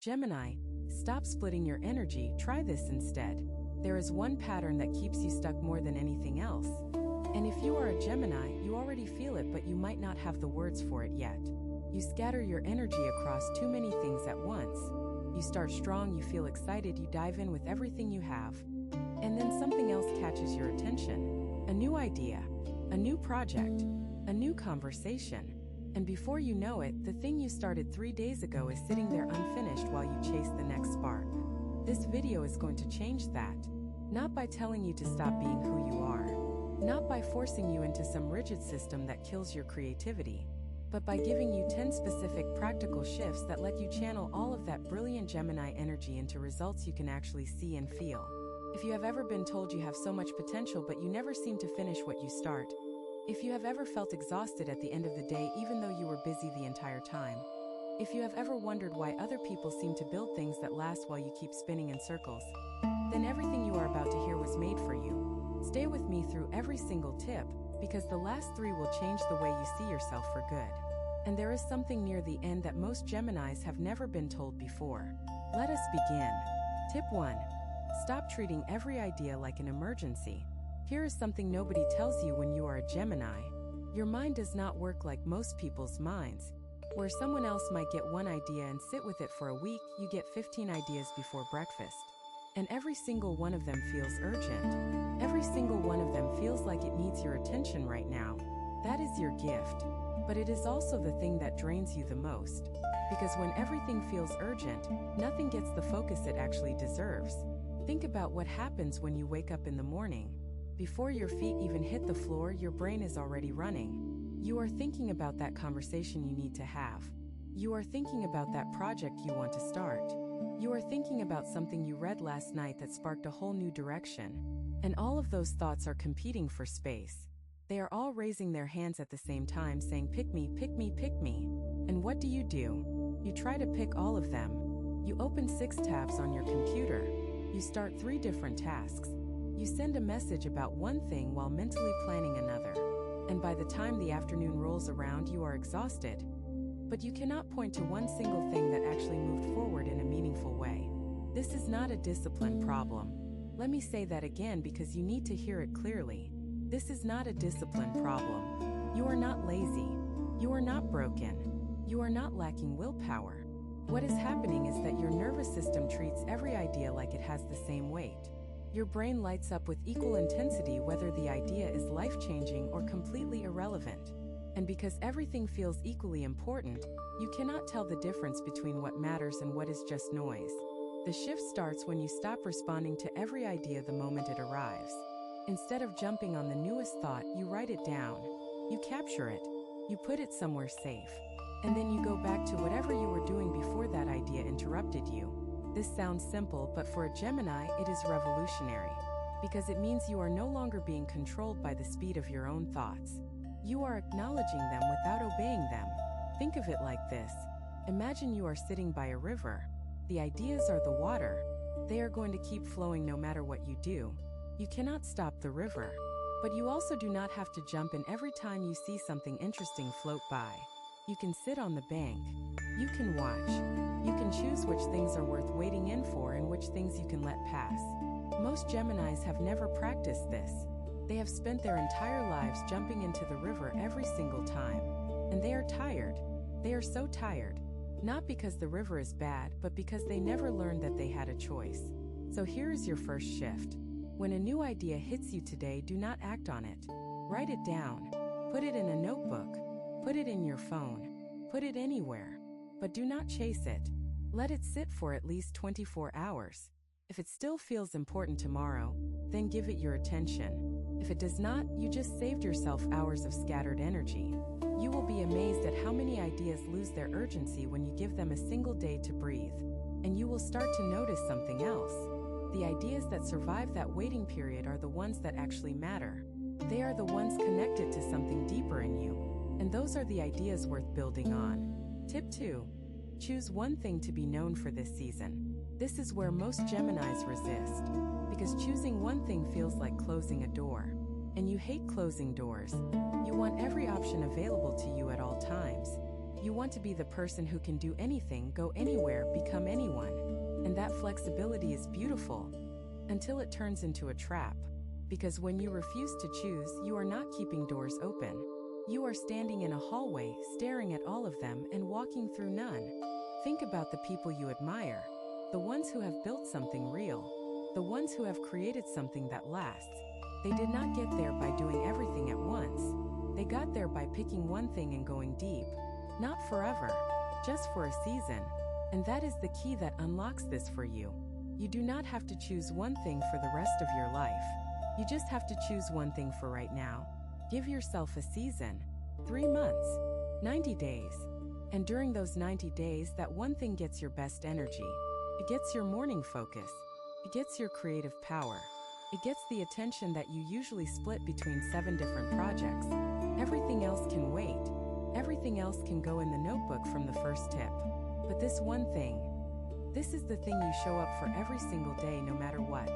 Gemini, stop splitting your energy, try this instead. There is one pattern that keeps you stuck more than anything else. And if you are a Gemini, you already feel it, but you might not have the words for it yet. You scatter your energy across too many things at once. You start strong, you feel excited, you dive in with everything you have. And then something else catches your attention. A new idea, a new project, a new conversation. And before you know it, the thing you started 3 days ago is sitting there unfinished while you chase the next spark. This video is going to change that. Not by telling you to stop being who you are. Not by forcing you into some rigid system that kills your creativity. But by giving you 10 specific practical shifts that let you channel all of that brilliant Gemini energy into results you can actually see and feel. If you have ever been told you have so much potential but you never seem to finish what you start. If you have ever felt exhausted at the end of the day even though you were busy the entire time. If you have ever wondered why other people seem to build things that last while you keep spinning in circles, then everything you are about to hear was made for you. Stay with me through every single tip, because the last 3 will change the way you see yourself for good. And there is something near the end that most Geminis have never been told before. Let us begin. Tip 1. Stop treating every idea like an emergency. Here is something nobody tells you when you are a Gemini. Your mind does not work like most people's minds. Where someone else might get one idea and sit with it for a week, you get 15 ideas before breakfast. And every single one of them feels urgent. Every single one of them feels like it needs your attention right now. That is your gift. But it is also the thing that drains you the most. Because when everything feels urgent, nothing gets the focus it actually deserves. Think about what happens when you wake up in the morning. Before your feet even hit the floor, your brain is already running. You are thinking about that conversation you need to have. You are thinking about that project you want to start. You are thinking about something you read last night that sparked a whole new direction. And all of those thoughts are competing for space. They are all raising their hands at the same time saying, pick me, pick me, pick me. And what do? You try to pick all of them. You open 6 tabs on your computer. You start 3 different tasks. You send a message about one thing while mentally planning another. And by the time the afternoon rolls around, you are exhausted. But you cannot point to one single thing that actually moved forward in a meaningful way. This is not a discipline problem. Let me say that again because you need to hear it clearly. This is not a discipline problem. You are not lazy. You are not broken. You are not lacking willpower. What is happening is that your nervous system treats every idea like it has the same weight. Your brain lights up with equal intensity whether the idea is life-changing or completely irrelevant. And because everything feels equally important, you cannot tell the difference between what matters and what is just noise. The shift starts when you stop responding to every idea the moment it arrives. Instead of jumping on the newest thought, you write it down. You capture it. You put it somewhere safe. And then you go back to whatever you were doing before that idea interrupted you. This sounds simple, but for a Gemini, it is revolutionary. Because it means you are no longer being controlled by the speed of your own thoughts. You are acknowledging them without obeying them. Think of it like this. Imagine you are sitting by a river. The ideas are the water. They are going to keep flowing no matter what you do. You cannot stop the river. But you also do not have to jump in every time you see something interesting float by. You can sit on the bank. You can watch. You can choose which things are worth waiting in for and which things you can let pass. Most Geminis have never practiced this. They have spent their entire lives jumping into the river every single time. And they are tired. They are so tired. Not because the river is bad, but because they never learned that they had a choice. So here is your first shift. When a new idea hits you today, do not act on it. Write it down. Put it in a notebook. Put it in your phone. Put it anywhere. But do not chase it. Let it sit for at least 24 hours. If it still feels important tomorrow, then give it your attention. If it does not, you just saved yourself hours of scattered energy. You will be amazed at how many ideas lose their urgency when you give them a single day to breathe. And you will start to notice something else. The ideas that survive that waiting period are the ones that actually matter. They are the ones connected to something deeper in you. And those are the ideas worth building on. Tip 2. Choose one thing to be known for this season. This is where most Geminis resist. Because choosing one thing feels like closing a door. And you hate closing doors. You want every option available to you at all times. You want to be the person who can do anything, go anywhere, become anyone. And that flexibility is beautiful, until it turns into a trap. Because when you refuse to choose, you are not keeping doors open. You are standing in a hallway, staring at all of them and walking through none. Think about the people you admire, the ones who have built something real, the ones who have created something that lasts. They did not get there by doing everything at once. They got there by picking one thing and going deep. Not forever, just for a season. And that is the key that unlocks this for you. You do not have to choose one thing for the rest of your life. You just have to choose one thing for right now. Give yourself a season, 3 months, 90 days. And during those 90 days, that one thing gets your best energy. It gets your morning focus. It gets your creative power. It gets the attention that you usually split between 7 different projects. Everything else can wait. Everything else can go in the notebook from the first tip. But this one thing, this is the thing you show up for every single day no matter what.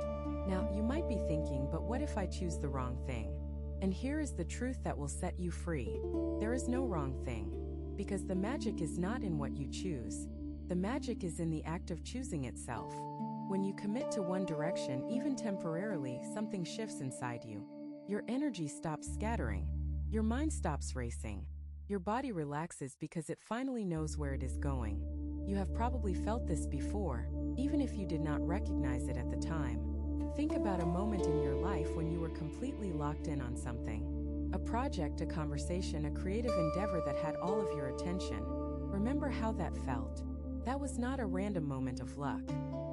Now, you might be thinking, but what if I choose the wrong thing? And here is the truth that will set you free. There is no wrong thing. Because the magic is not in what you choose. The magic is in the act of choosing itself. When you commit to one direction, even temporarily, something shifts inside you. Your energy stops scattering. Your mind stops racing. Your body relaxes because it finally knows where it is going. You have probably felt this before, even if you did not recognize it at the time. Think about a moment in your life when you were completely locked in on something. A project, a conversation, a creative endeavor that had all of your attention. Remember how that felt. That was not a random moment of luck.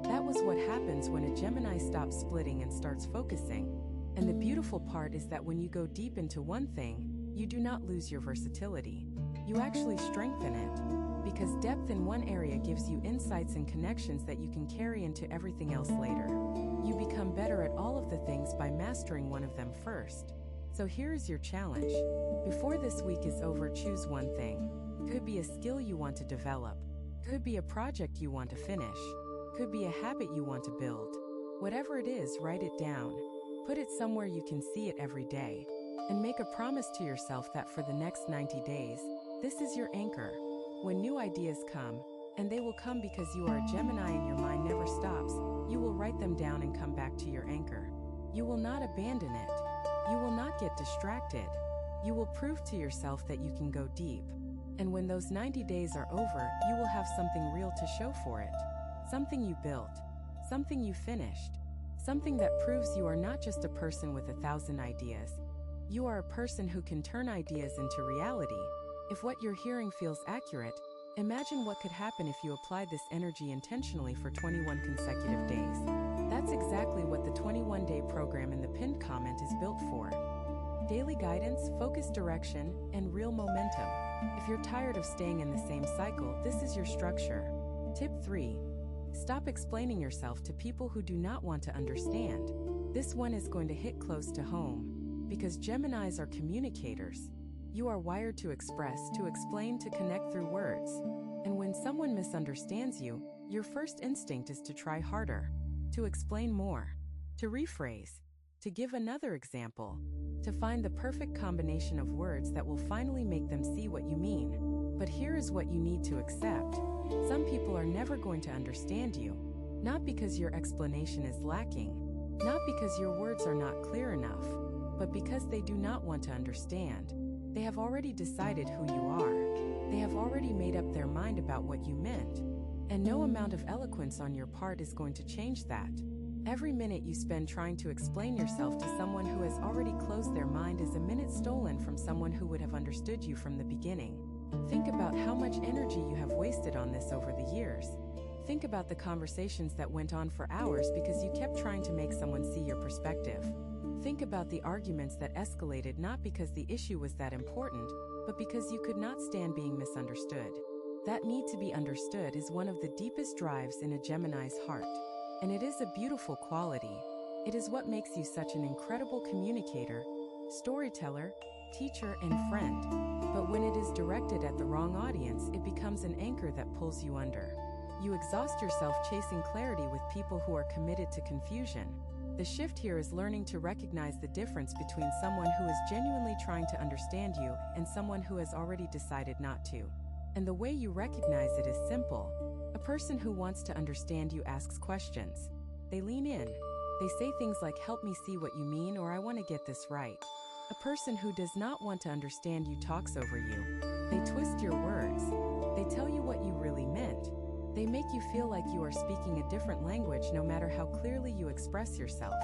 That was what happens when a Gemini stops splitting and starts focusing. And the beautiful part is that when you go deep into one thing, you do not lose your versatility. You actually strengthen it. Because depth in one area gives you insights and connections that you can carry into everything else later. You become better at all of the things by mastering one of them first. So here is your challenge. Before this week is over, choose one thing. Could be a skill you want to develop. Could be a project you want to finish. Could be a habit you want to build. Whatever it is, write it down. Put it somewhere you can see it every day. And make a promise to yourself that for the next 90 days, this is your anchor. When new ideas come, and they will come because you are a Gemini and your mind never stops, you will write them down and come back to your anchor. You will not abandon it. You will not get distracted. You will prove to yourself that you can go deep. And when those 90 days are over, you will have something real to show for it. Something you built. Something you finished. Something that proves you are not just a person with 1,000 ideas. You are a person who can turn ideas into reality. If what you're hearing feels accurate, imagine what could happen if you applied this energy intentionally for 21 consecutive days. That's exactly what the 21-day program in the pinned comment is built for. Daily guidance, focused direction, and real momentum. If you're tired of staying in the same cycle, this is your structure. Tip 3. Stop explaining yourself to people who do not want to understand. This one is going to hit close to home, because Geminis are communicators. You are wired to express, to explain, to connect through words. And when someone misunderstands you, your first instinct is to try harder, to explain more, to rephrase, to give another example, to find the perfect combination of words that will finally make them see what you mean. But here is what you need to accept. Some people are never going to understand you, not because your explanation is lacking, not because your words are not clear enough, but because they do not want to understand. They have already decided who you are. They have already made up their mind about what you meant. And no amount of eloquence on your part is going to change that. Every minute you spend trying to explain yourself to someone who has already closed their mind is a minute stolen from someone who would have understood you from the beginning. Think about how much energy you have wasted on this over the years. Think about the conversations that went on for hours because you kept trying to make someone see your perspective. Think about the arguments that escalated not because the issue was that important, but because you could not stand being misunderstood. That need to be understood is one of the deepest drives in a Gemini's heart. And it is a beautiful quality. It is what makes you such an incredible communicator, storyteller, teacher, and friend. But when it is directed at the wrong audience, it becomes an anchor that pulls you under. You exhaust yourself chasing clarity with people who are committed to confusion. The shift here is learning to recognize the difference between someone who is genuinely trying to understand you and someone who has already decided not to. And the way you recognize it is simple. A person who wants to understand you asks questions. They lean in. They say things like, "Help me see what you mean," or "I want to get this right." A person who does not want to understand you talks over you. They twist your words. They tell you what you really meant. They make you feel like you are speaking a different language no matter how clearly you express yourself.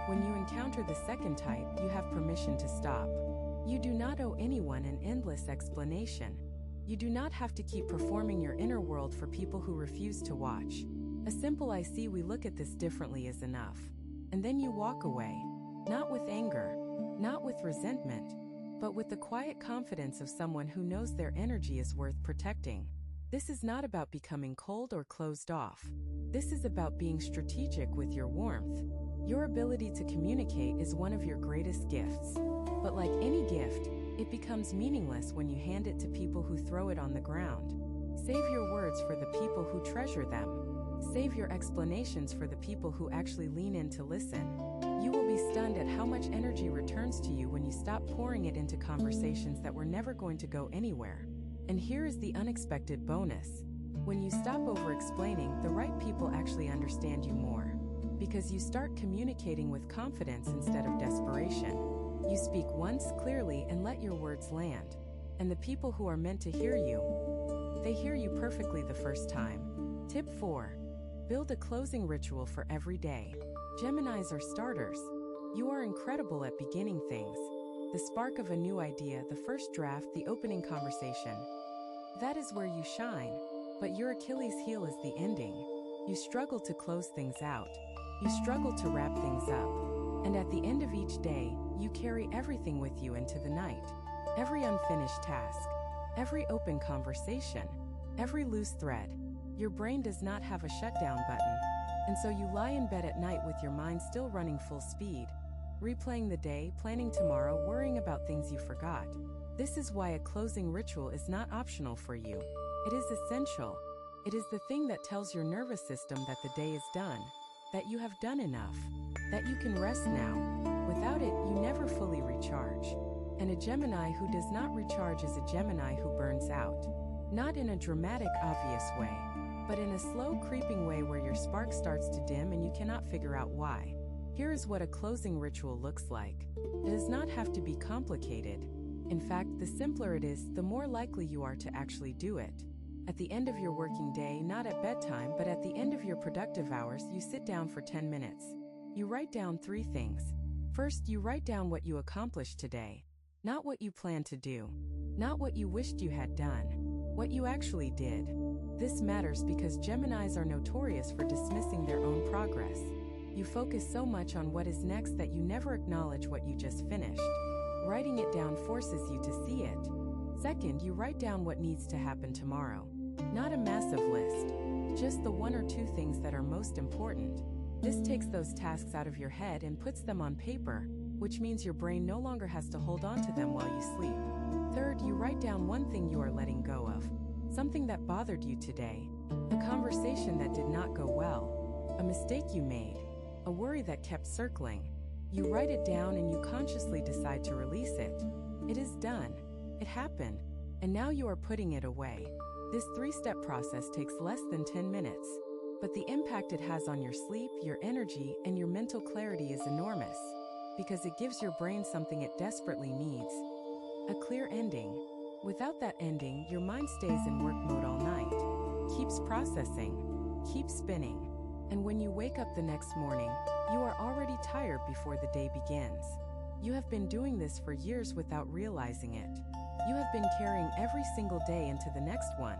When you encounter the second type, you have permission to stop. You do not owe anyone an endless explanation. You do not have to keep performing your inner world for people who refuse to watch. A simple "I see we look at this differently" is enough. And then you walk away. Not with anger, not with resentment, but with the quiet confidence of someone who knows their energy is worth protecting. This is not about becoming cold or closed off. This is about being strategic with your warmth. Your ability to communicate is one of your greatest gifts. But like any gift, it becomes meaningless when you hand it to people who throw it on the ground. Save your words for the people who treasure them. Save your explanations for the people who actually lean in to listen. You will be stunned at how much energy returns to you when you stop pouring it into conversations that were never going to go anywhere. And here is the unexpected bonus. When you stop over-explaining, the right people actually understand you more. Because you start communicating with confidence instead of desperation. You speak once clearly and let your words land. And the people who are meant to hear you, they hear you perfectly the first time. Tip 4. Build a closing ritual for every day. Geminis are starters. You are incredible at beginning things. The spark of a new idea, the first draft, the opening conversation. That is where you shine. But your Achilles heel is the ending. You struggle to close things out. You struggle to wrap things up. And at the end of each day, you carry everything with you into the night. Every unfinished task, every open conversation, every loose thread. Your brain does not have a shutdown button. And so you lie in bed at night with your mind still running full speed, replaying the day, planning tomorrow, worrying about things you forgot. This is why a closing ritual is not optional for you. It is essential. It is the thing that tells your nervous system that the day is done, that you have done enough, that you can rest now. Without it, you never fully recharge. And a Gemini who does not recharge is a Gemini who burns out. Not in a dramatic, obvious way, but in a slow, creeping way where your spark starts to dim and you cannot figure out why. Here is what a closing ritual looks like. It does not have to be complicated. In fact, the simpler it is, the more likely you are to actually do it. At the end of your working day, not at bedtime, but at the end of your productive hours, you sit down for 10 minutes. You write down 3 things. First, you write down what you accomplished today. Not what you plan to do. Not what you wished you had done. What you actually did. This matters because Geminis are notorious for dismissing their own progress. You focus so much on what is next that you never acknowledge what you just finished. Writing it down forces you to see it. Second, you write down what needs to happen tomorrow. Not a massive list, just the 1 or 2 things that are most important. This takes those tasks out of your head and puts them on paper, which means your brain no longer has to hold on to them while you sleep. Third, you write down 1 thing you are letting go of. Something that bothered you today. A conversation that did not go well. A mistake you made. A worry that kept circling. You write it down and you consciously decide to release it. It is done. It happened. And now you are putting it away. This 3-step process takes less than 10 minutes. But the impact it has on your sleep, your energy, and your mental clarity is enormous. Because it gives your brain something it desperately needs. A clear ending. Without that ending, your mind stays in work mode all night. Keeps processing. Keeps spinning. And when you wake up the next morning, you are already tired before the day begins. You have been doing this for years without realizing it. You have been carrying every single day into the next one,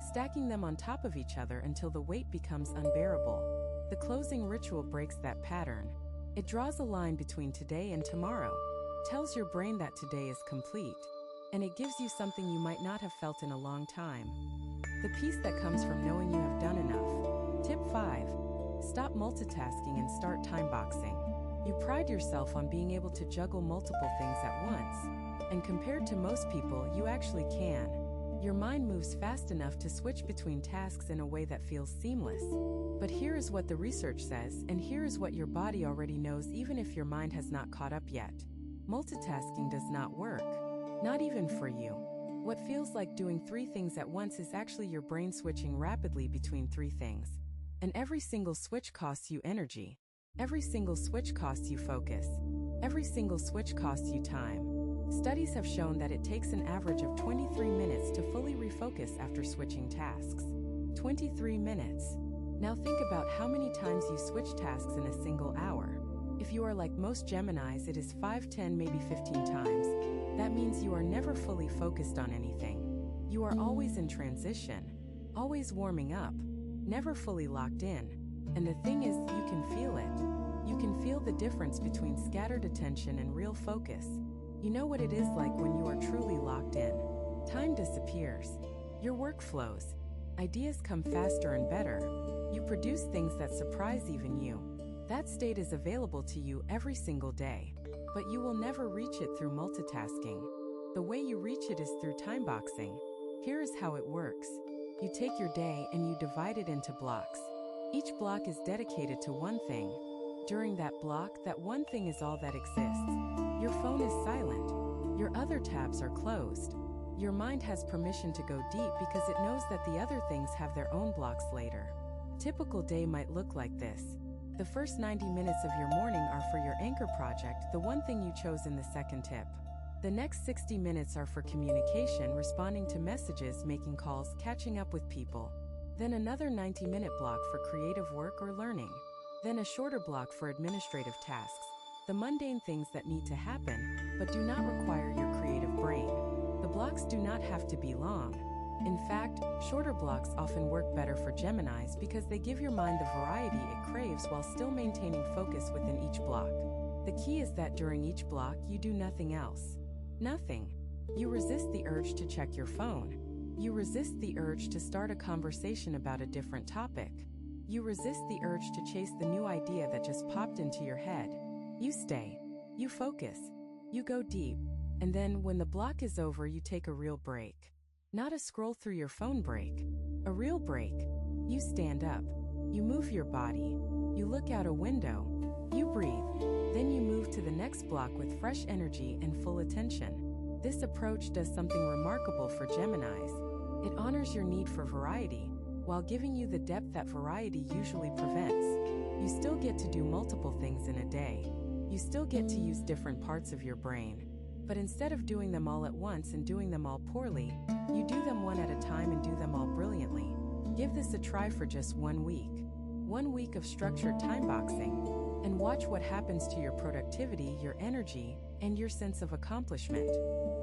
stacking them on top of each other until the weight becomes unbearable. The closing ritual breaks that pattern. It draws a line between today and tomorrow, tells your brain that today is complete, and it gives you something you might not have felt in a long time. The peace that comes from knowing you have done enough. Tip 5. Stop multitasking and start time boxing. You pride yourself on being able to juggle multiple things at once. And compared to most people, you actually can. Your mind moves fast enough to switch between tasks in a way that feels seamless. But here is what the research says, and here is what your body already knows even if your mind has not caught up yet. Multitasking does not work. Not even for you. What feels like doing 3 things at once is actually your brain switching rapidly between 3 things. And every single switch costs you energy. Every single switch costs you focus. Every single switch costs you time. Studies have shown that it takes an average of 23 minutes to fully refocus after switching tasks. 23 minutes. Now think about how many times you switch tasks in a single hour. If you are like most Geminis, it is 5, 10, maybe 15 times. That means you are never fully focused on anything. You are always in transition, always warming up, never fully locked in. And the thing is, you can feel it. You can feel the difference between scattered attention and real focus. You know what it is like when you are truly locked in. Time disappears. Your work flows. Ideas come faster and better. You produce things that surprise even you. That state is available to you every single day. But you will never reach it through multitasking. The way you reach it is through time boxing. Here is how it works. You take your day and you divide it into blocks. Each block is dedicated to one thing. During that block, that one thing is all that exists. Your phone is silent. Your other tabs are closed. Your mind has permission to go deep because it knows that the other things have their own blocks later. A typical day might look like this. The first 90 minutes of your morning are for your anchor project, the one thing you chose in the second tip. The next 60 minutes are for communication, responding to messages, making calls, catching up with people. Then another 90-minute block for creative work or learning. Then a shorter block for administrative tasks, the mundane things that need to happen, but do not require your creative brain. The blocks do not have to be long. In fact, shorter blocks often work better for Geminis because they give your mind the variety it craves while still maintaining focus within each block. The key is that during each block, you do nothing else. Nothing. You resist the urge to check your phone. You resist the urge to start a conversation about a different topic. You resist the urge to chase the new idea that just popped into your head. You stay. You focus. You go deep. And then, when the block is over, you take a real break. Not a scroll through your phone break. A real break. You stand up. You move your body. You look out a window. You breathe. Then you move to the next block with fresh energy and full attention. This approach does something remarkable for Geminis. It honors your need for variety, while giving you the depth that variety usually prevents. You still get to do multiple things in a day. You still get to use different parts of your brain. But instead of doing them all at once and doing them all poorly, you do them one at a time and do them all brilliantly. Give this a try for just 1 week. 1 week of structured time boxing. And watch what happens to your productivity, your energy, and your sense of accomplishment.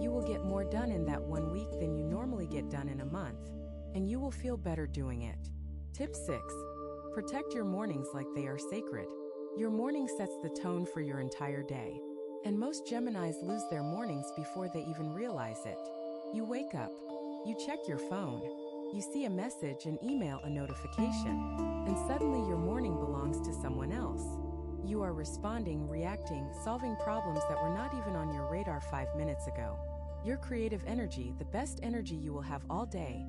You will get more done in that 1 week than you normally get done in a month. And you will feel better doing it. Tip 6. Protect your mornings like they are sacred. Your morning sets the tone for your entire day. And most Geminis lose their mornings before they even realize it. You wake up. You check your phone. You see a message, an email, a notification. And suddenly your morning belongs to someone else. You are responding, reacting, solving problems that were not even on your radar 5 minutes ago. Your creative energy, the best energy you will have all day,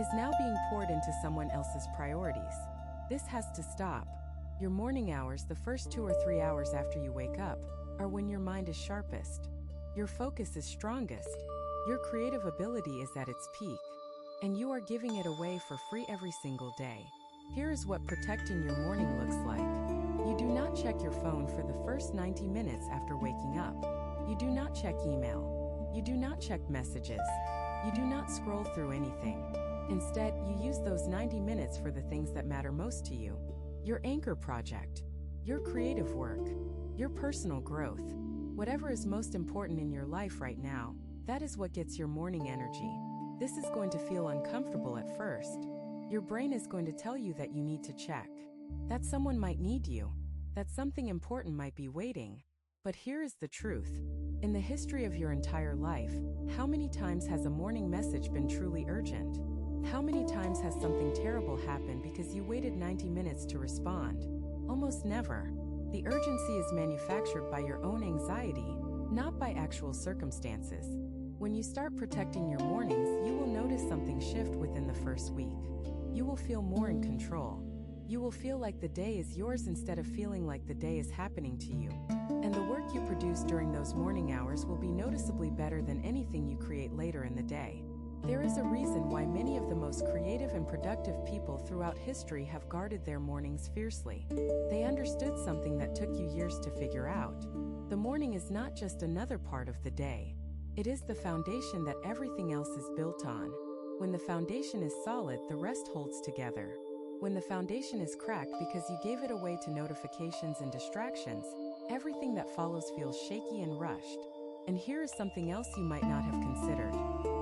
is now being poured into someone else's priorities. This has to stop. Your morning hours, the first 2 or 3 hours after you wake up, are when your mind is sharpest. Your focus is strongest. Your creative ability is at its peak. And you are giving it away for free every single day. Here is what protecting your morning looks like. You do not check your phone for the first 90 minutes after waking up. You do not check email. You do not check messages. You do not scroll through anything. Instead, you use those 90 minutes for the things that matter most to you. Your anchor project. Your creative work. Your personal growth. Whatever is most important in your life right now, that is what gets your morning energy. This is going to feel uncomfortable at first. Your brain is going to tell you that you need to check. That someone might need you. That something important might be waiting. But here is the truth. In the history of your entire life, how many times has a morning message been truly urgent? How many times has something terrible happened because you waited 90 minutes to respond? Almost never. The urgency is manufactured by your own anxiety, not by actual circumstances. When you start protecting your mornings, you will notice something shift within the first week. You will feel more in control. You will feel like the day is yours instead of feeling like the day is happening to you. And the work you produce during those morning hours will be noticeably better than anything you create later in the day. There is a reason why many of the most creative and productive people throughout history have guarded their mornings fiercely. They understood something that took you years to figure out. The morning is not just another part of the day. It is the foundation that everything else is built on. When the foundation is solid, the rest holds together. When the foundation is cracked because you gave it away to notifications and distractions, everything that follows feels shaky and rushed. And here is something else you might not have considered.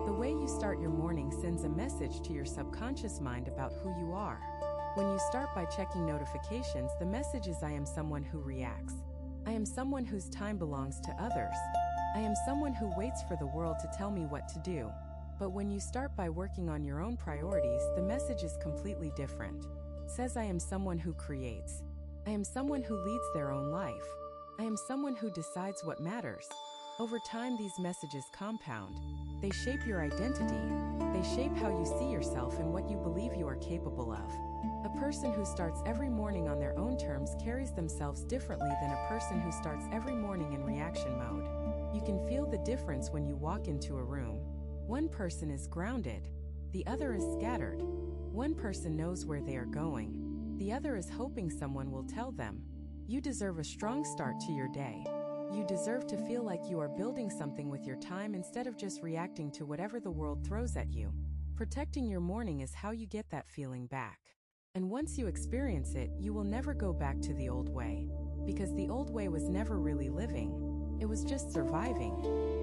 The way you start your morning sends a message to your subconscious mind about who you are. When you start by checking notifications, the message is, I am someone who reacts. I am someone whose time belongs to others. I am someone who waits for the world to tell me what to do. But when you start by working on your own priorities, the message is completely different. It says, I am someone who creates. I am someone who leads their own life. I am someone who decides what matters. Over time, these messages compound. They shape your identity. They shape how you see yourself and what you believe you are capable of. A person who starts every morning on their own terms carries themselves differently than a person who starts every morning in reaction mode. You can feel the difference when you walk into a room. One person is grounded. The other is scattered. One person knows where they are going. The other is hoping someone will tell them. You deserve a strong start to your day. You deserve to feel like you are building something with your time instead of just reacting to whatever the world throws at you. Protecting your morning is how you get that feeling back. And once you experience it, you will never go back to the old way. Because the old way was never really living. It was just surviving.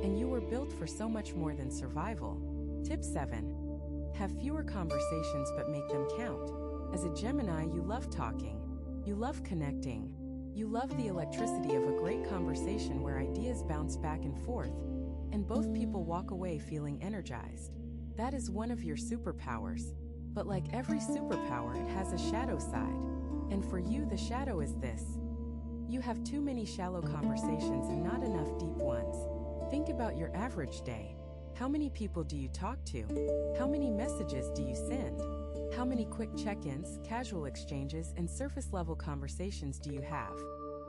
And you were built for so much more than survival. Tip 7. Have fewer conversations but make them count. As a Gemini, you love talking. You love connecting. You love the electricity of a great conversation where ideas bounce back and forth, and both people walk away feeling energized. That is one of your superpowers. But like every superpower, it has a shadow side. And for you, the shadow is this. You have too many shallow conversations and not enough deep ones. Think about your average day. How many people do you talk to? How many messages do you send? How many quick check-ins, casual exchanges, and surface-level conversations do you have?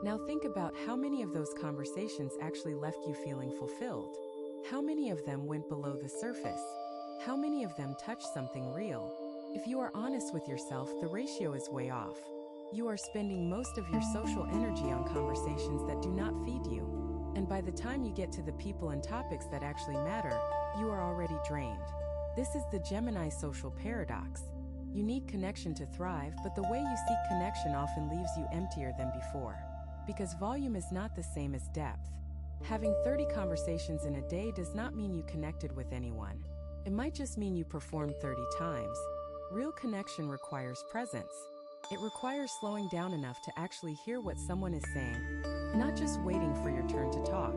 Now think about how many of those conversations actually left you feeling fulfilled. How many of them went below the surface? How many of them touched something real? If you are honest with yourself, the ratio is way off. You are spending most of your social energy on conversations that do not feed you. And by the time you get to the people and topics that actually matter, you are already drained. This is the Gemini social paradox. You need connection to thrive, but the way you seek connection often leaves you emptier than before. Because volume is not the same as depth. Having 30 conversations in a day does not mean you connected with anyone. It might just mean you performed 30 times. Real connection requires presence. It requires slowing down enough to actually hear what someone is saying, not just waiting for your turn to talk.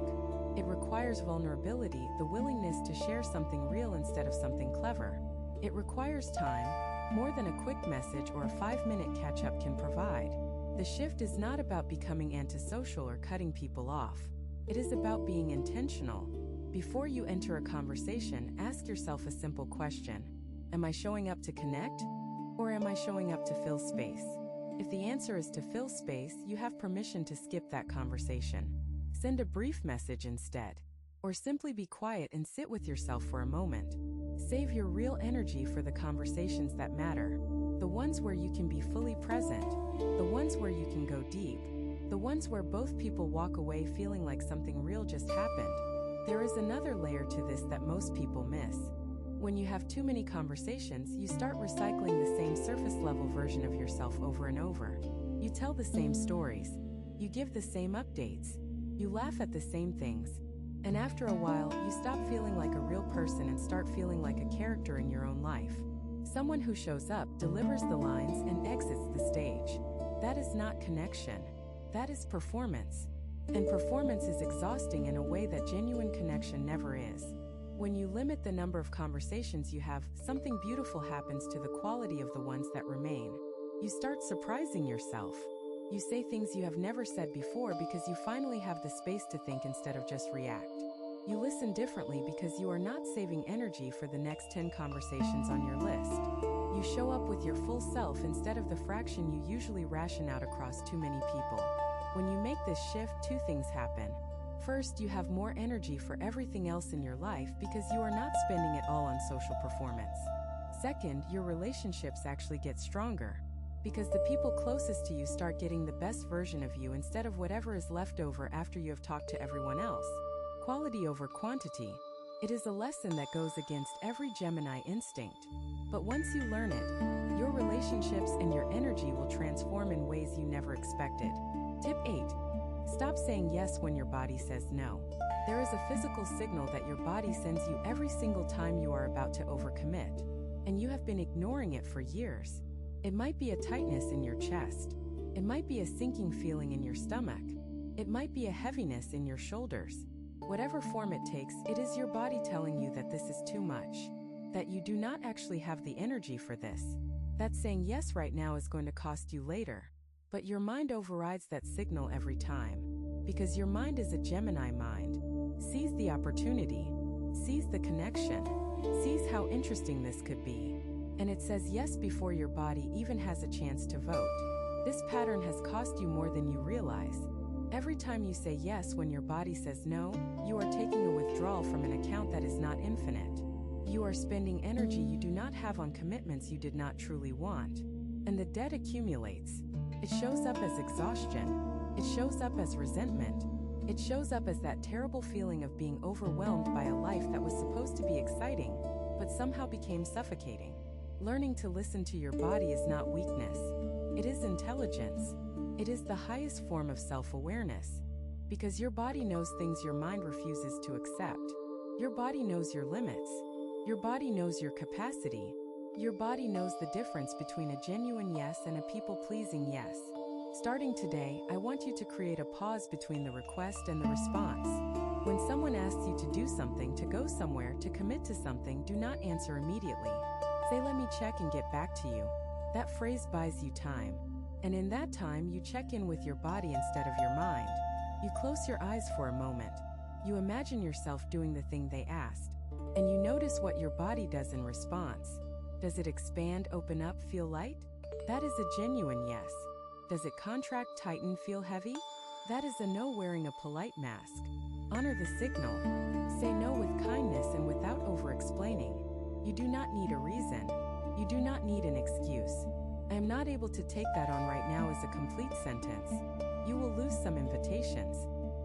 It requires vulnerability, the willingness to share something real instead of something clever. It requires time, more than a quick message or a 5-minute catch-up can provide. The shift is not about becoming antisocial or cutting people off. It is about being intentional. Before you enter a conversation, ask yourself a simple question. Am I showing up to connect? Or am I showing up to fill space? If the answer is to fill space, you have permission to skip that conversation. Send a brief message instead. Or simply be quiet and sit with yourself for a moment. Save your real energy for the conversations that matter. The ones where you can be fully present. The ones where you can go deep. The ones where both people walk away feeling like something real just happened. There is another layer to this that most people miss. When you have too many conversations, you start recycling the same surface-level version of yourself over and over. You tell the same stories. You give the same updates. You laugh at the same things. And after a while, you stop feeling like a real person and start feeling like a character in your own life. Someone who shows up, delivers the lines, and exits the stage. That is not connection. That is performance. And performance is exhausting in a way that genuine connection never is. When you limit the number of conversations you have, something beautiful happens to the quality of the ones that remain. You start surprising yourself. You say things you have never said before because you finally have the space to think instead of just react. You listen differently because you are not saving energy for the next 10 conversations on your list. You show up with your full self instead of the fraction you usually ration out across too many people. When you make this shift, two things happen. First, you have more energy for everything else in your life because you are not spending it all on social performance. Second, your relationships actually get stronger because the people closest to you start getting the best version of you instead of whatever is left over after you have talked to everyone else. Quality over quantity. It is a lesson that goes against every Gemini instinct. But once you learn it, your relationships and your energy will transform in ways you never expected. Tip 8. Stop saying yes when your body says no. There is a physical signal that your body sends you every single time you are about to overcommit, and you have been ignoring it for years. It might be a tightness in your chest. It might be a sinking feeling in your stomach. It might be a heaviness in your shoulders. Whatever form it takes, it is your body telling you that this is too much, that you do not actually have the energy for this, that saying yes right now is going to cost you later. But your mind overrides that signal every time, because your mind is a Gemini mind. Sees the opportunity, sees the connection, sees how interesting this could be, and it says yes before your body even has a chance to vote. This pattern has cost you more than you realize. Every time you say yes when your body says no, you are taking a withdrawal from an account that is not infinite. You are spending energy you do not have on commitments you did not truly want, and the debt accumulates. It shows up as exhaustion. It shows up as resentment. It shows up as that terrible feeling of being overwhelmed by a life that was supposed to be exciting, but somehow became suffocating. Learning to listen to your body is not weakness. It is intelligence. It is the highest form of self-awareness, because your body knows things your mind refuses to accept. Your body knows your limits. Your body knows your capacity. Your body knows the difference between a genuine yes and a people-pleasing yes. Starting today, I want you to create a pause between the request and the response. When someone asks you to do something, to go somewhere, to commit to something, do not answer immediately. Say, "Let me check and get back to you." That phrase buys you time. And in that time, you check in with your body instead of your mind. You close your eyes for a moment. You imagine yourself doing the thing they asked. And you notice what your body does in response. Does it expand, open up, feel light? That is a genuine yes. Does it contract, tighten, feel heavy? That is a no wearing a polite mask. Honor the signal. Say no with kindness and without over-explaining. You do not need a reason. You do not need an excuse. "I am not able to take that on right now" is a complete sentence. You will lose some invitations.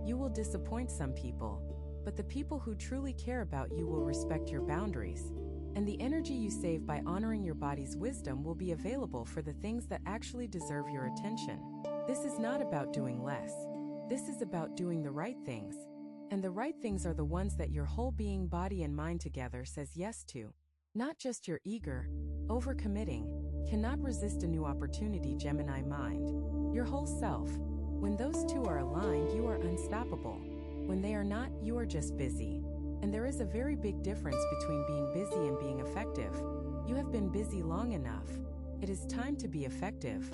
You will disappoint some people. But the people who truly care about you will respect your boundaries. And the energy you save by honoring your body's wisdom will be available for the things that actually deserve your attention. This is not about doing less. This is about doing the right things. And the right things are the ones that your whole being, body and mind together says yes to. Not just your eager, overcommitting, cannot resist a new opportunity Gemini mind. Your whole self. When those two are aligned, you are unstoppable. When they are not, you are just busy. And there is a very big difference between being busy and being effective. You have been busy long enough. It is time to be effective.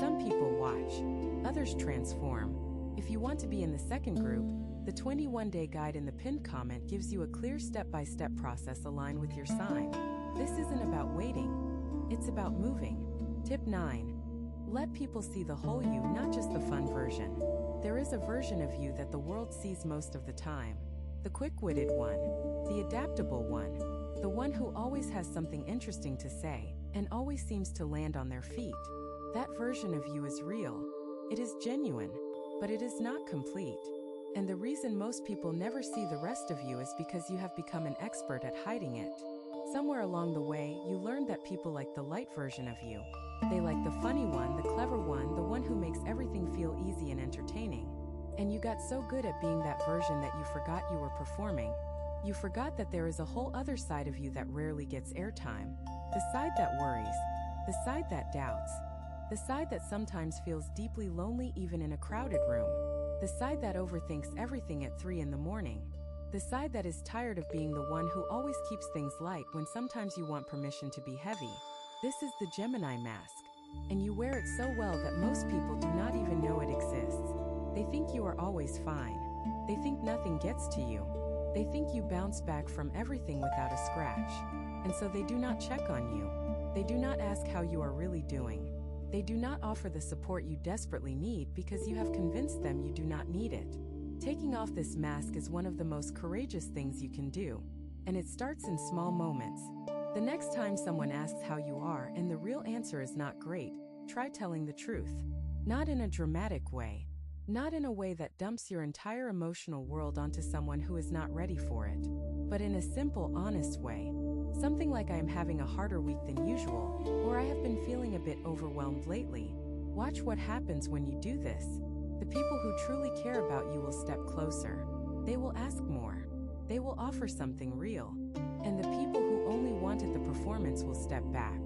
Some people watch, others transform. If you want to be in the second group, the 21-day guide in the pinned comment gives you a clear step-by-step process aligned with your sign. This isn't about waiting. It's about moving. Tip 9. Let people see the whole you, not just the fun version. There is a version of you that the world sees most of the time. The quick-witted one, the adaptable one, the one who always has something interesting to say and always seems to land on their feet. That version of you is real. It is genuine, but it is not complete. And the reason most people never see the rest of you is because you have become an expert at hiding it. Somewhere along the way, you learned that people like the light version of you. They like the funny one, the clever one, the one who makes everything feel easy and entertaining. And you got so good at being that version that you forgot you were performing. You forgot that there is a whole other side of you that rarely gets airtime. The side that worries. The side that doubts. The side that sometimes feels deeply lonely even in a crowded room. The side that overthinks everything at 3 in the morning. The side that is tired of being the one who always keeps things light when sometimes you want permission to be heavy. This is the Gemini mask. And you wear it so well that most people do not even know it exists. They think you are always fine. They think nothing gets to you. They think you bounce back from everything without a scratch. And so they do not check on you. They do not ask how you are really doing. They do not offer the support you desperately need because you have convinced them you do not need it. Taking off this mask is one of the most courageous things you can do, and it starts in small moments. The next time someone asks how you are and the real answer is not great, try telling the truth. Not in a dramatic way. Not in a way that dumps your entire emotional world onto someone who is not ready for it, but in a simple, honest way. Something like, I am having a harder week than usual, or I have been feeling a bit overwhelmed lately. Watch what happens when you do this. The people who truly care about you will step closer. They will ask more. They will offer something real. And the people who only wanted the performance will step back.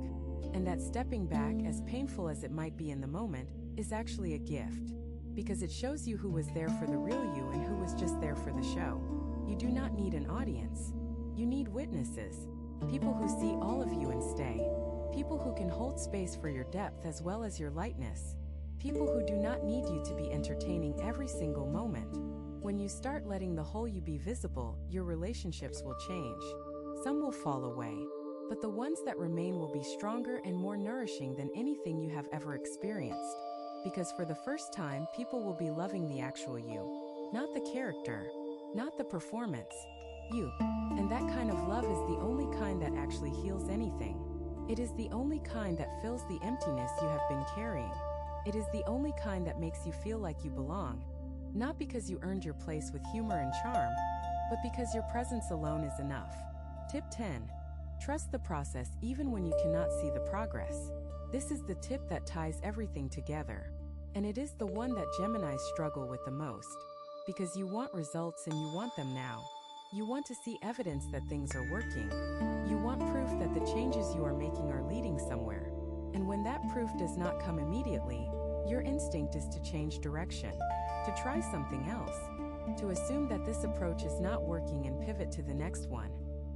And that stepping back, as painful as it might be in the moment, is actually a gift. Because it shows you who was there for the real you and who was just there for the show. You do not need an audience. You need witnesses. People who see all of you and stay. People who can hold space for your depth as well as your lightness. People who do not need you to be entertaining every single moment. When you start letting the whole you be visible, your relationships will change. Some will fall away, but the ones that remain will be stronger and more nourishing than anything you have ever experienced. Because for the first time, people will be loving the actual you. Not the character, not the performance. You. And that kind of love is the only kind that actually heals anything. It is the only kind that fills the emptiness you have been carrying. It is the only kind that makes you feel like you belong. Not because you earned your place with humor and charm, but because your presence alone is enough. Tip 10. Trust the process even when you cannot see the progress. This is the tip that ties everything together. And it is the one that Geminis struggle with the most. Because you want results and you want them now. You want to see evidence that things are working. You want proof that the changes you are making are leading somewhere. And when that proof does not come immediately, your instinct is to change direction, to try something else, to assume that this approach is not working and pivot to the next one.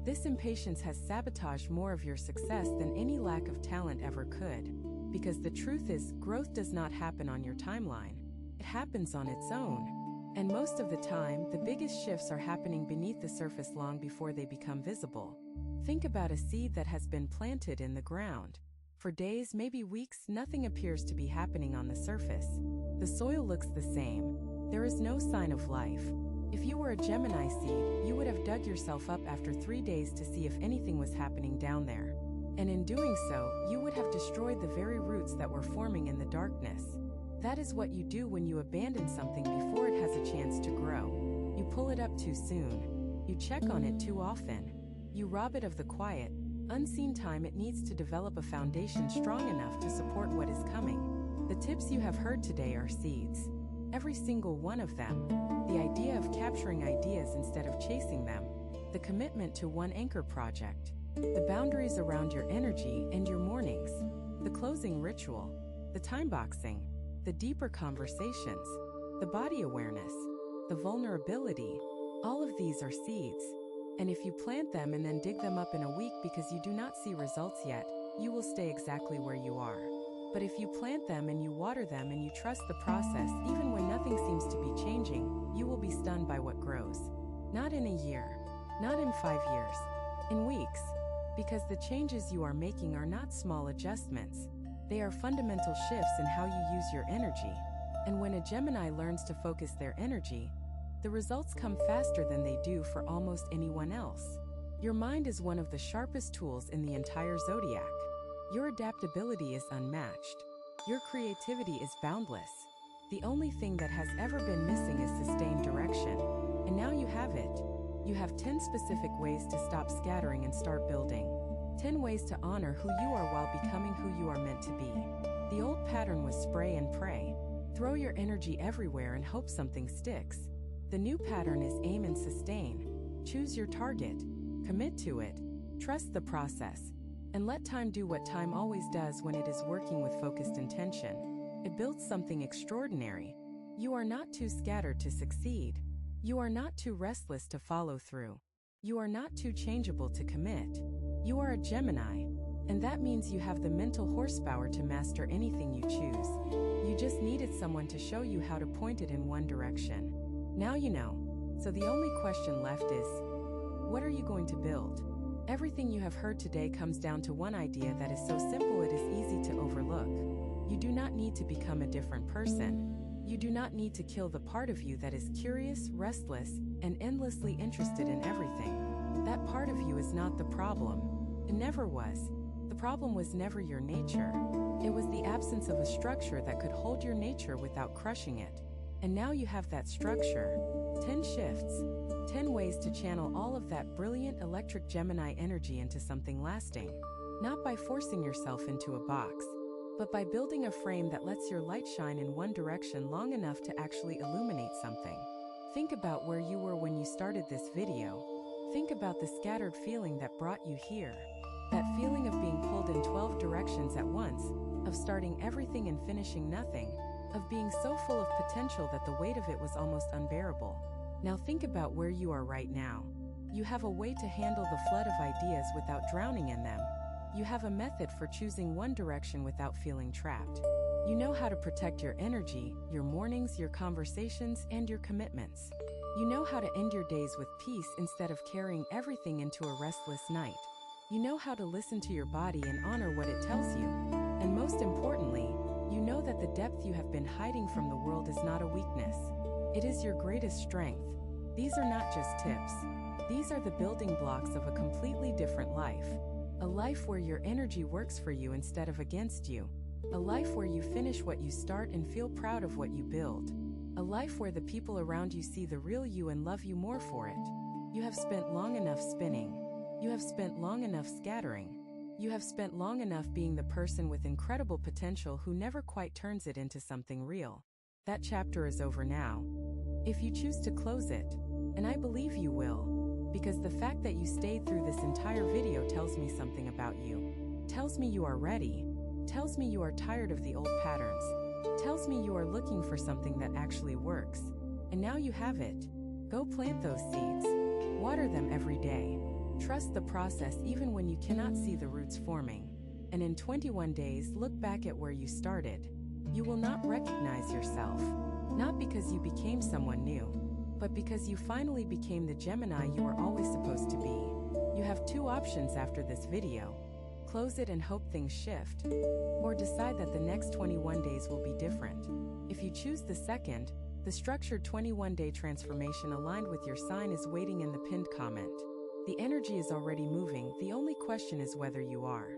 This impatience has sabotaged more of your success than any lack of talent ever could. Because the truth is, growth does not happen on your timeline. It happens on its own. And most of the time, the biggest shifts are happening beneath the surface long before they become visible. Think about a seed that has been planted in the ground. For days, maybe weeks, nothing appears to be happening on the surface. The soil looks the same. There is no sign of life. If you were a Gemini seed, you would have dug yourself up after 3 days to see if anything was happening down there. And in doing so, you would have destroyed the very roots that were forming in the darkness. That is what you do when you abandon something before it has a chance to grow. You pull it up too soon. You check on it too often. You rob it of the quiet, unseen time it needs to develop a foundation strong enough to support what is coming. The tips you have heard today are seeds. Every single one of them. The idea of capturing ideas instead of chasing them. The commitment to one anchor project. The boundaries around your energy and your mornings. The closing ritual. The time boxing. The deeper conversations. The body awareness. The vulnerability. All of these are seeds. And if you plant them and then dig them up in a week because you do not see results yet, you will stay exactly where you are. But if you plant them and you water them and you trust the process, even when nothing seems to be changing, you will be stunned by what grows. Not in a year, not in 5 years, in weeks. Because the changes you are making are not small adjustments. They are fundamental shifts in how you use your energy. And when a Gemini learns to focus their energy, the results come faster than they do for almost anyone else. Your mind is one of the sharpest tools in the entire zodiac. Your adaptability is unmatched. Your creativity is boundless. The only thing that has ever been missing is sustained direction. And now you have it. You have 10 specific ways to stop scattering and start building. 10 ways to honor who you are while becoming who you are meant to be. The old pattern was spray and pray. Throw your energy everywhere and hope something sticks. The new pattern is aim and sustain. Choose your target. Commit to it. Trust the process. And let time do what time always does when it is working with focused intention. It builds something extraordinary. You are not too scattered to succeed. You are not too restless to follow through. You are not too changeable to commit. You are a Gemini, and that means you have the mental horsepower to master anything you choose. You just needed someone to show you how to point it in one direction. Now you know. So the only question left is, what are you going to build? Everything you have heard today comes down to one idea that is so simple it is easy to overlook. You do not need to become a different person. You do not need to kill the part of you that is curious, restless, and endlessly interested in everything. That part of you is not the problem. It never was. The problem was never your nature. It was the absence of a structure that could hold your nature without crushing it. And now you have that structure. 10 shifts. 10 ways to channel all of that brilliant electric Gemini energy into something lasting. Not by forcing yourself into a box, but by building a frame that lets your light shine in one direction long enough to actually illuminate something. Think about where you were when you started this video. Think about the scattered feeling that brought you here. That feeling of being pulled in 12 directions at once, of starting everything and finishing nothing, of being so full of potential that the weight of it was almost unbearable. Now think about where you are right now. You have a way to handle the flood of ideas without drowning in them. You have a method for choosing one direction without feeling trapped. You know how to protect your energy, your mornings, your conversations, and your commitments. You know how to end your days with peace instead of carrying everything into a restless night. You know how to listen to your body and honor what it tells you. And most importantly, you know that the depth you have been hiding from the world is not a weakness. It is your greatest strength. These are not just tips. These are the building blocks of a completely different life. A life where your energy works for you instead of against you. A life where you finish what you start and feel proud of what you build. A life where the people around you see the real you and love you more for it. You have spent long enough spinning. You have spent long enough scattering. You have spent long enough being the person with incredible potential who never quite turns it into something real. That chapter is over now. If you choose to close it, and I believe you will, because the fact that you stayed through this entire video tells me something about you. Tells me you are ready. Tells me you are tired of the old patterns. Tells me you are looking for something that actually works. And now you have it. Go plant those seeds. Water them every day. Trust the process even when you cannot see the roots forming. And in 21 days, look back at where you started. You will not recognize yourself. Not because you became someone new, but because you finally became the Gemini you were always supposed to be. You have two options after this video. Close it and hope things shift, or decide that the next 21 days will be different. If you choose the second, the structured 21-day transformation aligned with your sign is waiting in the pinned comment. The energy is already moving, the only question is whether you are.